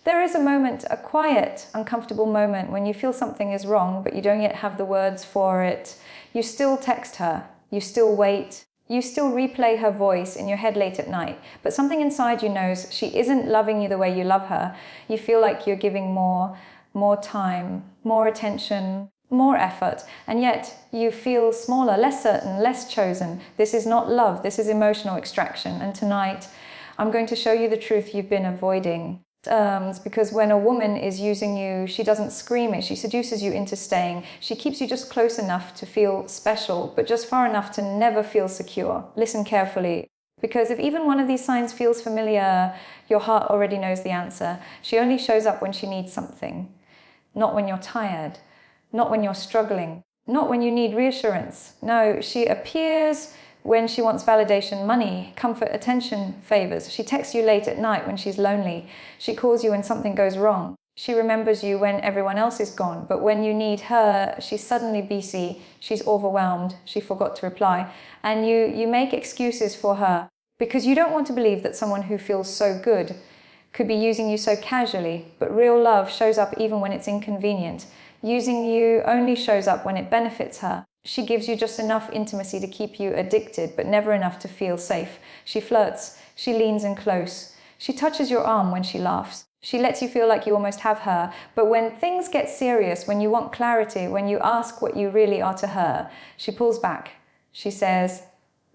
There is a moment, a quiet, uncomfortable moment when you feel something is wrong, but you don't yet have the words for it. You still text her, you still wait, you still replay her voice in your head late at night, but something inside you knows she isn't loving you the way you love her. You feel like you're giving more time, more attention, more effort, and yet you feel smaller, less certain, less chosen. This is not love, this is emotional extraction. And tonight, I'm going to show you the truth you've been avoiding. Because when a woman is using you, she doesn't scream it, she seduces you into staying. She keeps you just close enough to feel special, but just far enough to never feel secure. Listen carefully, because if even one of these signs feels familiar, your heart already knows the answer. She only shows up when she needs something, not when you're tired, not when you're struggling, not when you need reassurance. No, she appears when she wants validation, money, comfort, attention, favors. She texts you late at night when she's lonely. She calls you when something goes wrong. She remembers you when everyone else is gone. But when you need her, she's suddenly busy. She's overwhelmed. She forgot to reply. And you make excuses for her because you don't want to believe that someone who feels so good could be using you so casually. But real love shows up even when it's inconvenient. Using you only shows up when it benefits her. She gives you just enough intimacy to keep you addicted, but never enough to feel safe. She flirts. She leans in close. She touches your arm when she laughs. She lets you feel like you almost have her. But when things get serious, when you want clarity, when you ask what you really are to her, she pulls back. She says,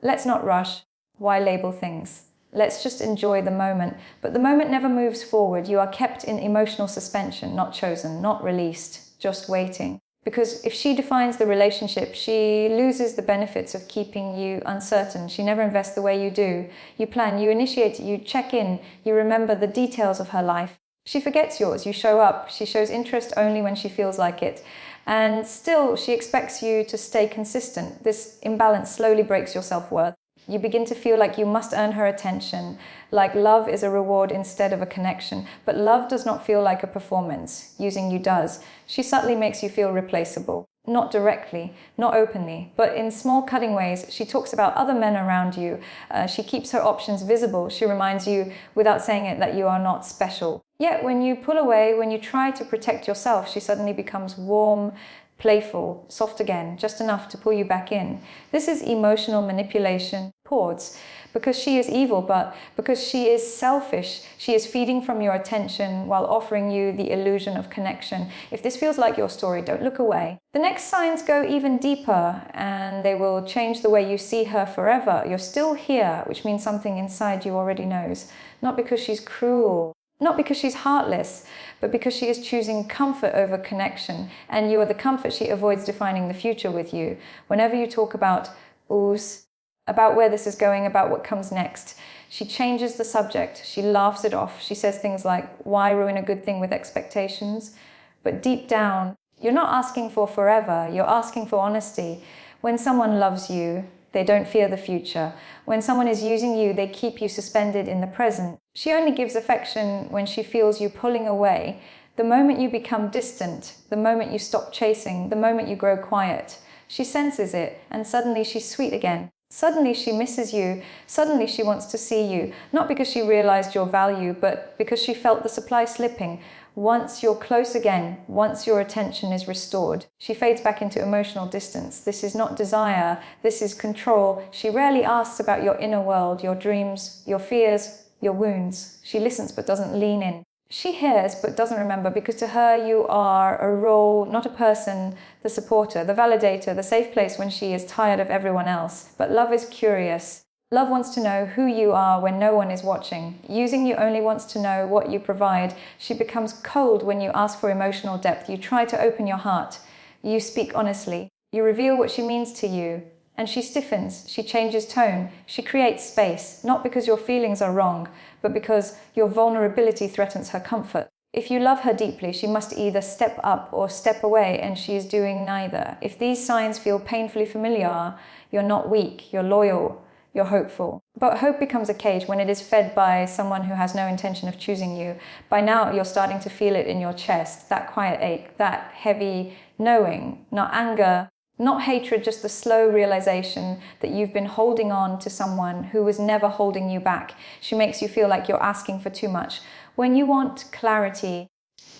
let's not rush. Why label things? Let's just enjoy the moment. But the moment never moves forward. You are kept in emotional suspension, not chosen, not released, just waiting. Because if she defines the relationship, she loses the benefits of keeping you uncertain. She never invests the way you do. You plan, you initiate, you check in, you remember the details of her life. She forgets yours, you show up. She shows interest only when she feels like it. And still, she expects you to stay consistent. This imbalance slowly breaks your self-worth. You begin to feel like you must earn her attention, like love is a reward instead of a connection. But love does not feel like a performance. Using you does. She subtly makes you feel replaceable. Not directly, not openly, but in small cutting ways. She talks about other men around you. She keeps her options visible. She reminds you, without saying it, that you are not special. Yet when you pull away, when you try to protect yourself, she suddenly becomes warm, playful, soft again, just enough to pull you back in. This is emotional manipulation. Pause. Because she is evil, but because she is selfish. She is feeding from your attention while offering you the illusion of connection. If this feels like your story, don't look away. The next signs go even deeper, and they will change the way you see her forever. You're still here, which means something inside you already knows. Not because she's cruel, not because she's heartless, but because she is choosing comfort over connection, and you are the comfort she avoids defining the future with you. Whenever you talk about oohs, about where this is going, about what comes next, she changes the subject, she laughs it off, she says things like, why ruin a good thing with expectations? But deep down, you're not asking for forever, you're asking for honesty. When someone loves you, they don't fear the future. When someone is using you, they keep you suspended in the present. She only gives affection when she feels you pulling away. The moment you become distant, the moment you stop chasing, the moment you grow quiet, she senses it, and suddenly she's sweet again. Suddenly she misses you. Suddenly she wants to see you. Not because she realized your value, but because she felt the supply slipping. Once you're close again, once your attention is restored, she fades back into emotional distance. This is not desire, this is control. She rarely asks about your inner world, your dreams, your fears, your wounds. She listens but doesn't lean in. She hears but doesn't remember, because to her you are a role, not a person, the supporter, the validator, the safe place when she is tired of everyone else. But love is curious. Love wants to know who you are when no one is watching. Using you only wants to know what you provide. She becomes cold when you ask for emotional depth. You try to open your heart. You speak honestly. You reveal what she means to you. And she stiffens, she changes tone, she creates space, not because your feelings are wrong, but because your vulnerability threatens her comfort. If you love her deeply, she must either step up or step away, and she is doing neither. If these signs feel painfully familiar, you're not weak, you're loyal, you're hopeful. But hope becomes a cage when it is fed by someone who has no intention of choosing you. By now, you're starting to feel it in your chest, that quiet ache, that heavy knowing, not anger, not hatred, just the slow realization that you've been holding on to someone who was never holding you back. She makes you feel like you're asking for too much, When you want clarity,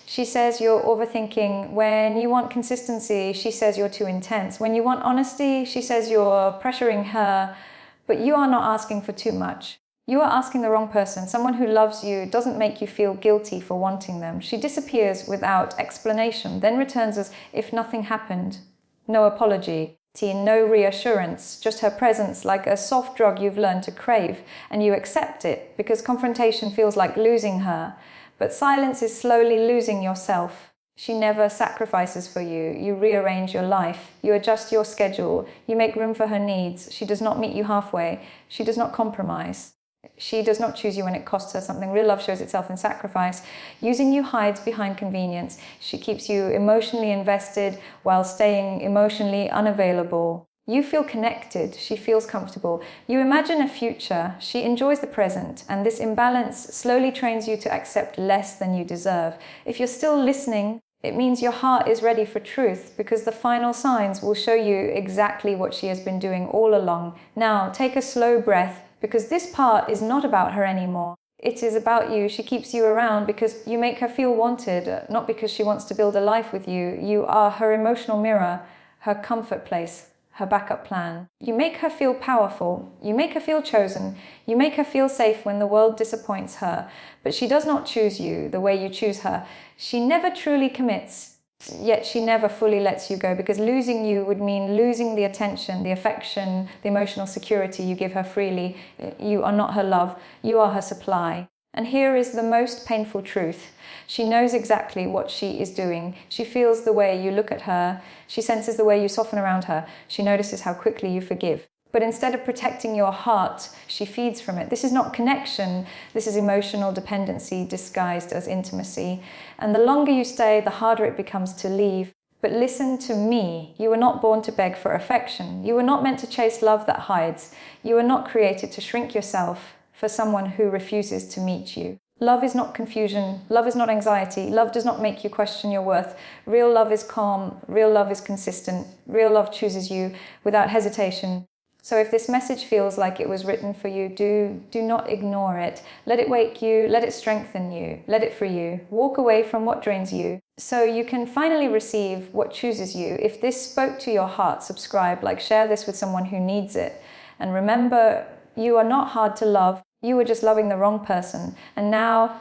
she says you're overthinking. When you want consistency, she says you're too intense. When you want honesty, she says you're pressuring her. But you are not asking for too much. You are asking the wrong person. Someone who loves you doesn't make you feel guilty for wanting them. She disappears without explanation, then returns as if nothing happened. No apology, no reassurance, just her presence like a soft drug you've learned to crave, and you accept it because confrontation feels like losing her. But silence is slowly losing yourself. She never sacrifices for you. You rearrange your life. You adjust your schedule. You make room for her needs. She does not meet you halfway. She does not compromise. She does not choose you when it costs her something. Real love shows itself in sacrifice. Using you hides behind convenience. She keeps you emotionally invested while staying emotionally unavailable. You feel connected. She feels comfortable. You imagine a future. She enjoys the present. And this imbalance slowly trains you to accept less than you deserve. If you're still listening, it means your heart is ready for truth, because the final signs will show you exactly what she has been doing all along. Now, take a slow breath, because this part is not about her anymore. It is about you. She keeps you around because you make her feel wanted, not because she wants to build a life with you. You are her emotional mirror, her comfort place, her backup plan. You make her feel powerful. You make her feel chosen. You make her feel safe when the world disappoints her. But she does not choose you the way you choose her. She never truly commits, yet she never fully lets you go, because losing you would mean losing the attention, the affection, the emotional security you give her freely. You are not her love. You are her supply. And here is the most painful truth. She knows exactly what she is doing. She feels the way you look at her. She senses the way you soften around her. She notices how quickly you forgive. But instead of protecting your heart, she feeds from it. This is not connection. This is emotional dependency disguised as intimacy. And the longer you stay, the harder it becomes to leave. But listen to me. You were not born to beg for affection. You were not meant to chase love that hides. You were not created to shrink yourself for someone who refuses to meet you. Love is not confusion. Love is not anxiety. Love does not make you question your worth. Real love is calm. Real love is consistent. Real love chooses you without hesitation. So if this message feels like it was written for you, do not ignore it. Let it wake you. Let it strengthen you. Let it free you. Walk away from what drains you, so you can finally receive what chooses you. If this spoke to your heart, subscribe, share this with someone who needs it. And remember, you are not hard to love. You were just loving the wrong person. And now,